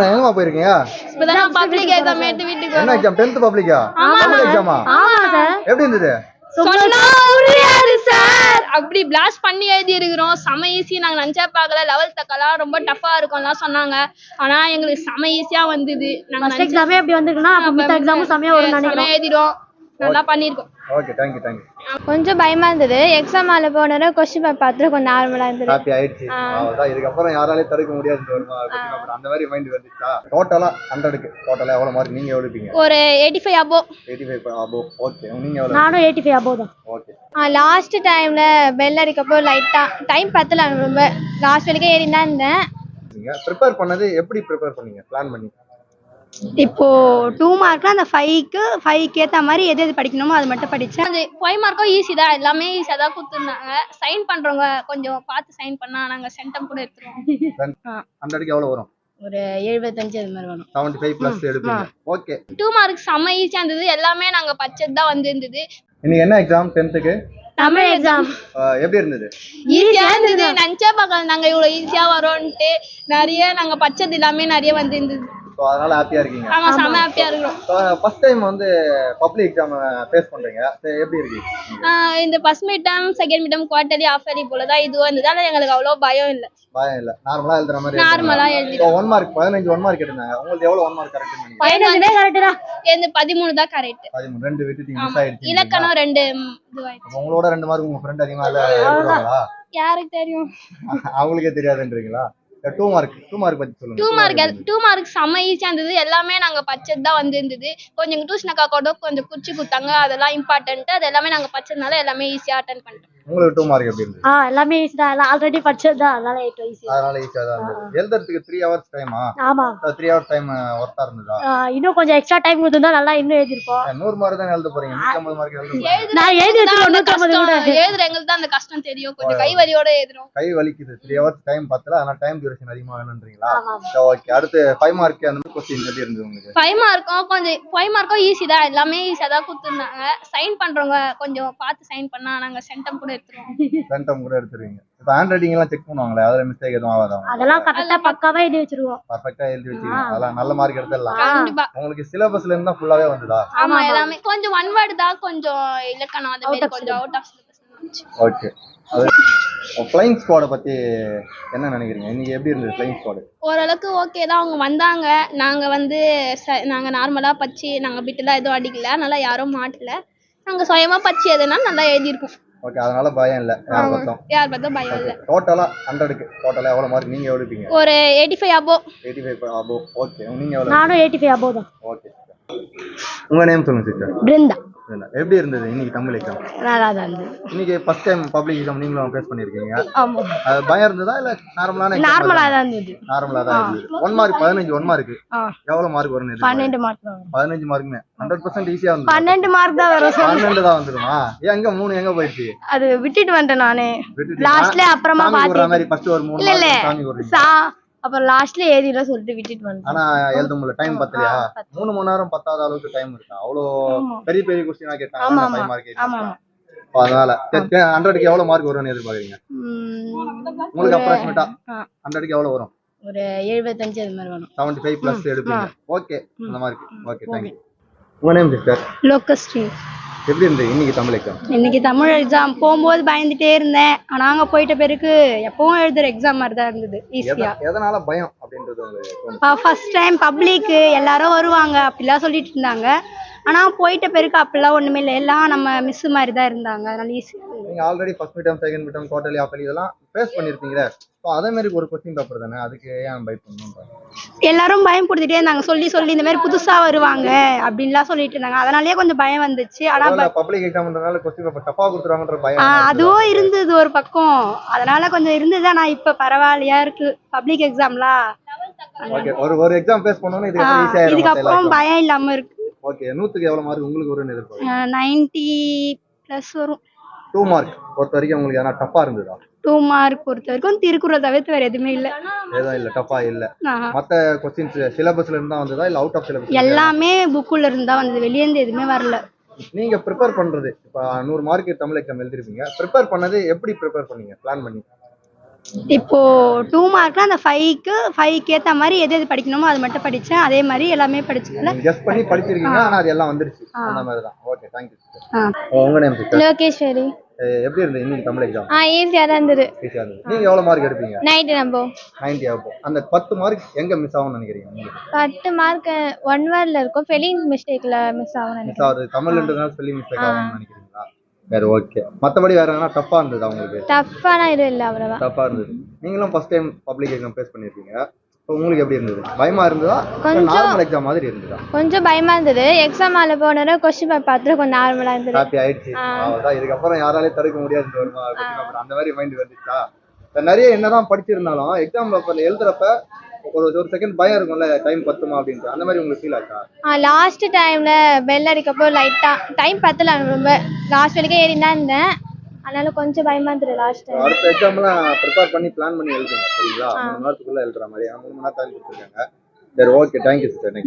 எங்கம்மா போயிருக்கீங்க? இப்பதான் பப்ளிக் எக்ஸாம் எடுத்து வீட்டுக்கு என்ன எக்ஸாம்? 10th பப்ளிக்கா? தமிழ் எக்ஸாமா? ஆமா சார். எப்படி இருந்தது? சொன்னா புரியாது சார். அப்படி பிளாஸ்ட் பண்ணி எழுதி இருக்கிறோம். செம ஈஸி. நாங்க நினைச்சா பார்க்கல. 11th தக்கலாம் ரொம்ப டஃபா இருக்கும்லாம் சொன்னாங்க. ஆனா எங்களுக்கு செம ஈஸியா வந்தது. நாங்க ஃபர்ஸ்ட் எக்ஸாமே அப்படி வந்திருக்குனா அப்ப மித்த எக்ஸாமும் செமையா வரும்னு நினைக்கிறேன். எழுதிரோம். நல்லா பண்ணிருக்கோம். Okay, thank you. கொஞ்சம் பயமா இருந்தது. எக்ஸாம் ஹால்ல போனற क्वेश्चन பேப்பர் பார்த்து கொஞ்சம் நார்மலா இருந்தது. ஹாப்பி ஆயிடுச்சு. அவ்வளவுதான். இதுக்கு அப்புறம் யாராலயும் தடுக்க முடியாது வருமா क्वेश्चन பேப்பர். அந்த மாதிரி மைண்ட் வந்துச்சா? டோட்டலா 100க்கு டோட்டலா எவ்வளவு மார்க் நீங்க எடுப்பீங்க? ஒரு 85 above. 85 above. ஓகே. நீங்க எவ்வளவு? நானும் 85 above தான். ஓகே. லாஸ்ட் டைம்ல பெல் அடிக்கப்போ லைட்டா டைம் பத்தல ரொம்ப. லாஸ்ட் வரைக்கும் ஏறி தான் இருந்தேன். நீங்க ப்ரிப்பேர் பண்ணது எப்படி ப்ரிப்பேர் பண்ணீங்க? பிளான் பண்ணி இப்போ 2 மார்க்ல அந்த 5க்கு ஏத்த மாதிரி எது படிக்கணுமோ அது மட்டும் படிச்சேன். அந்த 5 மார்க்கும் ஈஸி தான். எல்லாமே ஈஸியா தான் கொடுத்திருந்தாங்க. சைன் பண்றவங்க கொஞ்சம் பார்த்து சைன் பண்ணா நாங்க சென்டம் கூட எடுத்துருவோம். 100க்கு எவ்வளவு வரும்? ஒரு 75 அது மாதிரி வரும். 75 பிளஸ் எடுப்பீங்க. ஓகே. 2 மார்க் செம ஈஸியா இருந்தது. எல்லாமே நாங்க பச்சது தான் வந்திருந்தது. இன்னைக்கு என்ன எக்ஸாம்? 10க்கு தமிழ் எக்ஸாம். எப்படி இருந்தது? ஈஸியா இருந்தது. நினைச்சா பார்க்கல நாங்க இவ்வளவு ஈஸியா வரோம்ட்டு. நிறைய நாங்க பச்சது எல்லாமே நிறைய வந்திருந்தது. சோ அதனால ஹாப்பியா இருக்கீங்க? ஆமா, செம ஹாப்பியா இருக்கோம். ஃபர்ஸ்ட் டைம் வந்து பப்ளிக் எக்ஸாம் ஃபேஸ் பண்றீங்க. எப்படி இருக்கு? இந்த first mid term, second mid term, quarterly, half yearly போல தான் இதுவும் இருந்ததால எங்களுக்கு அவ்வளவு பயம் இல்ல. பயம் இல்ல. நார்மலா எழுதுற மாதிரி நார்மலா எழுதி. 1 மார்க் 15 1 மார்க் எடுத்தாங்க. உங்களுக்கு எவ்வளவு 1 மார்க் கரெக்ட் பண்ணீங்க? 15 கரெக்ட் தான். இந்த 13 தான் கரெக்ட். 13 ரெண்டு விட்டுட்டீங்க. மிஸ் ஆயிடுச்சு. இலக்கணம் 2 இதுவாயிடுச்சு. உங்களோட 2 மார்க் உங்க ஃப்ரெண்ட் அதிகமா இல்ல எடுத்துறாங்களா? யாருக்கு தெரியும்? அவங்களுக்கே தெரியாதுன்றீங்களா? 2 மார்க் பத்தி சொல்லுங்க. 2 மார்க் செம ஈஸியா இருந்தது. எல்லாமே நாங்க பச்சது தான் வந்திருந்தது. கொஞ்சம் டியூஷன் அக்கா கூட கொஞ்சம் குறிச்சு கொடுத்தாங்க. அதெல்லாம் இம்பார்ட்டன்ட். அது எல்லாமே நாங்க பச்சதுனால எல்லாமே ஈஸியா அட்டெண்ட் பண்ணிட்டோம். உங்களுக்கு 2 மார்க் எப்படி இருந்தது? எல்லாமே ஈஸி தான். ஆல்ரெடி பச்சது தான். அதனால ஈஸி. அதனால ஈஸியா தான் இருந்தது. எழுதுறதுக்கு 3 ஹவர்ஸ் டைமா? ஆமா. 3 ஹவர்ஸ் டைம் ஒர்த்தா இருந்ததா? இன்னும் கொஞ்சம் எக்ஸ்ட்ரா டைம் கொடுத்தா நல்லா இன்னும் எழுதிருப்போம். 100 மார்க் தான் எழுத போறீங்க. 150 மார்க் எழுத போறீங்க. நான் எழுதிட்டு 150 கூட எழுதுறவங்களுக்கு தான் அந்த கஷ்டம் தெரியும். கொஞ்சம் கை வலியோட எழுதுறோம். கை வலிக்குது. 3 ஹவர்ஸ் டைம் பத்தல. அதனால டைம் டியூரேஷன் அதிகமா வேணும்ன்றீங்களா? ஓகே. அடுத்து 5 மார்க் அந்த क्वेश्चन எப்படி இருந்தது உங்களுக்கு? 5 மார்க்கும் ஈஸி தான். எல்லாமே ஈஸியா தான் கொடுத்திருந்தாங்க. சைன் பண்றவங்க கொஞ்சம் பார்த்து சைன் பண்ணா நாங்க சென்டம் கூட எடுத்துருவோம். சென்டம் கூட எடுத்துருவீங்க. இப்ப ஹேண்ட் ரைட்டிங் எல்லாம் செக் பண்ணுவாங்களே, அதுல மிஸ்டேக் எதுவும் ஆகாதா? அதெல்லாம் கரெக்ட்டா பக்காவா எழுதி வச்சிருவோம். பெர்ஃபெக்ட்டா எழுதி வச்சிருக்கீங்க. அதெல்லாம் நல்ல மார்க் எடுத்துடலாம். கண்டிப்பா. உங்களுக்கு சிலபஸ்ல இருந்தா ஃபுல்லாவே வந்ததா? ஆமா, எல்லாமே கொஞ்சம் ஒன் வேர்ட் தான், கொஞ்சம் இலக்கணம் அந்த மாதிரி கொஞ்சம் அவுட் ஆஃப் சிலபஸ் இருந்துச்சு. ஓகே. ஃப்ளைங் ஸ்குவாட் பத்தி என்ன நினைக்கிறீங்க? இன்னைக்கு எப்படி இருந்தது ஃப்ளைங் ஸ்குவாட்? ஓரளவுக்கு ஓகே தான். அவங்க வந்தாங்க. நாங்க வந்து நாங்க நார்மலா பச்சி நாங்க பிட்டுலாம் எதுவும் அடிக்கல. அதனால யாரும் மாட்டல. நாங்க சுயமா பச்சி எதுனா நல்லா எழுதி இருக்கோம். ஓகே. அதனால பயம் இல்ல. யார் பத்தம் பயம் இல்ல. டோட்டலா 100க்கு டோட்டலா எவ்வளவு மார்க் நீங்க எடுப்பீங்க? ஒரு 85 above. 85 above. ஓகே. நீங்க எவ்வளவு? நானும் 85 above தான். ஓகே. உங்க நேம் சொல்லுங்க சிஸ்டர். பிருந்தா. எப்படி இருந்தது இன்னைக்கு தமிழ் எக்ஸாம்? நல்லா தான் இருந்தது. இன்னைக்கு ஃபர்ஸ்ட் டைம் பப்ளிக் எக்ஸாம் நீங்களும் ஃபேஸ் பண்ணிருக்கீங்க. ஆமா. அது பயம் இருந்ததா இல்ல நார்மலான எக்ஸாம்? நார்மலா தான் இருந்தது. நார்மலா தான் இருந்தது. 1 மார்க் 15 1 மார்க். எவ்வளவு மார்க் வரும்? 12 மார்க் தான். 15 மார்க்மே 100% ஈஸியா வந்து 12 மார்க் தான் வரும். 12 தான் வந்துருமா? எங்க 3 எங்க போயிடுச்சு? அது விட்டுட்டு வந்துட்டேன் நானே. லாஸ்ட்ல அப்புறமா பாத்து மாதிரி ஃபர்ஸ்ட் ஒரு 3 மார்க் சாமி வரீங்க. அப்புறம் லாஸ்ட்ல ஏதில சொல்லிட்டு விட்டுட்டு வந்தேன். ஆனா எழுத முடியல. டைம் பத்தலையா? 3 மணி நேரம் பத்தாத அளவுக்கு டைம் இருக்கா? அவ்வளோ பெரிய பெரிய क्वेश्चनா கேட்டாங்க. 5 மார்க். ஆமா. அதனால 100க்கு எவ்வளவு மார்க் வரும்னு எதிர்பார்க்கறீங்க? உங்களுக்கு அப்ராக்ஸிமேட்டா 100க்கு எவ்வளவு வரும்? ஒரு 75 அது மாதிரி வரும். 75 பிளஸ் எடுப்பீங்க. ஓகே. அந்த மார்க். ஓகே. Thank you. உங்க நேம் சிஸ்டர்? லோகஸ்ரீ. எப்படி இருந்தது இன்னைக்கு தமிழ் எக்ஸாம்? இன்னைக்கு தமிழ் எக்ஸாம் போகும்போது பயந்துட்டே இருந்தேன். ஆனா அங்க போயிட்ட பிறகு எப்பவும் எழுதுற எக்ஸாம் மாதிரி தான் இருந்தது. ஈஸியா. எதனால பயம் அப்படின்றது உங்களுக்கு? ஃபர்ஸ்ட் டைம் பப்ளிக் எல்லாரும் வருவாங்க அப்படிலாம் சொல்லிட்டு இருந்தாங்க. ஆனா போயிட்ட பிறகு அப்படிலாம் ஒண்ணுமே இல்லை. எல்லாம் நம்ம மிஸ் மாதிரி தான் இருந்தாங்க. அதனால ஈஸியா. நீங்க already first mid term, second mid term, quarterly, half yearly இதெல்லாம் ஃபேஸ் பண்ணிருப்பீங்களே. சோ அதே மாதிரி ஒரு क्वेश्चन பேப்பர் தானே. அதுக்கு ஏன் பை பண்ணனும்? எல்லாரும் பயம் படுத்திட்டே இருந்தாங்க. சொல்லி இந்த மாதிரி புதுசா வருவாங்க அப்படின்லாம் சொல்லிட்டு இருந்தாங்க. அதனாலயே கொஞ்சம் பயம் வந்துச்சு. ஆனா பப்ளிக் எக்ஸாம்ன்றனால क्वेश्चन பேப்பர் டஃபா கொடுத்துறாங்கன்ற பயம் அதுவும் இருந்தது ஒரு பக்கம். அதனால கொஞ்சம் இருந்தது. ஆனா இப்ப பரவாயில்லையா இருக்கு பப்ளிக் எக்ஸாம்லாம். ஓகே. ஒரு எக்ஸாம் ஃபேஸ் பண்ணனும். இது ஈஸியா இருக்கும். இதுக்கு அப்புறம் பயம் இல்லாம இருக்கு. ஓகே. 100க்கு எவ்வளவு மார்க் உங்களுக்கு வரும்னு எதிர்பார்க்கறீங்க? 90 பிளஸ் வரும். 2 மார்க் பொறுத்த வரைக்கும் உங்களுக்கு என்ன டஃபா இருந்ததா? 2 மார்க் பொறுத்த வரைக்கும் திருக்குறள் தவிர்த்து வேற எதுவுமே இல்ல. எதுவும் இல்ல. டஃபா இல்ல. மத்த क्वेश्चंस சிலபஸ்ல இருந்தா வந்ததா இல்ல அவுட் ஆஃப் சிலபஸ்? எல்லாமே புக்குல இருந்தா வந்தது. வெளிய இருந்து எதுவுமே வரல. நீங்க ப்ரிப்பேர் பண்றது இப்ப 100 மார்க் தமிழ் எக்ஸாம் எழுதிருப்பீங்க. ப்ரிப்பேர் பண்ணது எப்படி ப்ரிப்பேர் பண்ணீங்க? பிளான் பண்ணி இப்போ 2 மார்க்னா அந்த 5க்கு ஏத்த மாதிரி எது எது படிக்கணுமோ அது மட்டும் படிச்சேன். அதே மாதிரி எல்லாமே படிச்சதுல கெஸ் பண்ணி படிச்சிருக்கீங்க, ஆனா அது எல்லாம் வந்துருச்சு அந்த மாதிரி தான். Okay, thank you sister. உங்க நேம் சிஸ்டர்? லோகேஸ்வரி. எப்படி இருந்தது இன்னைக்கு தமிழ் எக்ஸாம்? ஈஸியா தான் இருந்தது. ஈஸியா இருந்தது. நீங்க எவ்வளவு மார்க் எடுப்பீங்க? 90 நம்போ. 90 ஆகும். அந்த 10 மார்க் எங்க மிஸ் ஆகும்னு நினைக்கிறீங்க உங்களுக்கு? 10 மார்க் 1 வேர்ட்ல இருக்கும், ஸ்பெல்லிங் மிஸ்டேக்ல மிஸ் ஆகும் மிஸ் நினைக்கிறேன். ஆகுது. தமிழ்ன்றதுனால ஸ்பெல்லிங் மிஸ்டேக் ஆகும்னு நினைக்கிறீங்களா? சரி, ஓகே. மத்தபடி வேற எதனா டஃப்பா இருந்ததா உங்களுக்கு? டஃப்பான இது இல்ல அவ்வளவா. டஃப்பா இருந்தது. நீங்களும் first time public exam face பண்ணிருக்கீங்க. இப்போ உங்களுக்கு எப்படி இருந்தது? பயமா இருந்ததா? நார்மல் எக்ஸாம் மாதிரி இருந்ததா? கொஞ்சம் பயமா இருந்தது. எக்ஸாம் ஹால்ல போனோட क्वेश्चन பேப்பர் பார்த்துட்டு கொஞ்சம் நார்மலா இருந்தது. ஹாப்பி ஆயிடுச்சு. அவ்வளவுதான், இதுக்கப்புறம் யாராலையும் தடுக்க முடியாது வருமா அந்த மாதிரி மைண்ட் வந்துச்சா? நிறைய என்னதான் படிச்சிருந்தாலும் எக்ஸாம் பேப்பர்ல எழுதுறப்ப ஒரு செகண்ட் பயம் இருக்கும்ல, டைம் பத்துமா அப்படின்ட்டு. அந்த மாதிரி உங்களுக்கு ஃபீல் ஆச்சா? லாஸ்ட் டைம்ல பெல் அடிக்கப்போ லைட்டா டைம் பத்தல, ரொம்ப லாஸ்ட் வரைக்கும் ஏறி தான் இருந்தேன். அதனால கொஞ்சம் பயமா இருந்தது லாஸ்ட் டைம். அடுத்த எக்ஸாம்லாம் ப்ரிப்பேர் பண்ணி பிளான் பண்ணி எழுதுங்க, சரிங்களா? 3 மணி நேரத்துக்குள்ள எழுதுற மாதிரி. 3 மணி நேரம் டைம் கொடுத்துருக்காங்க. சரி, ஓகே, தேங்க்யூ சிஸ்டர்.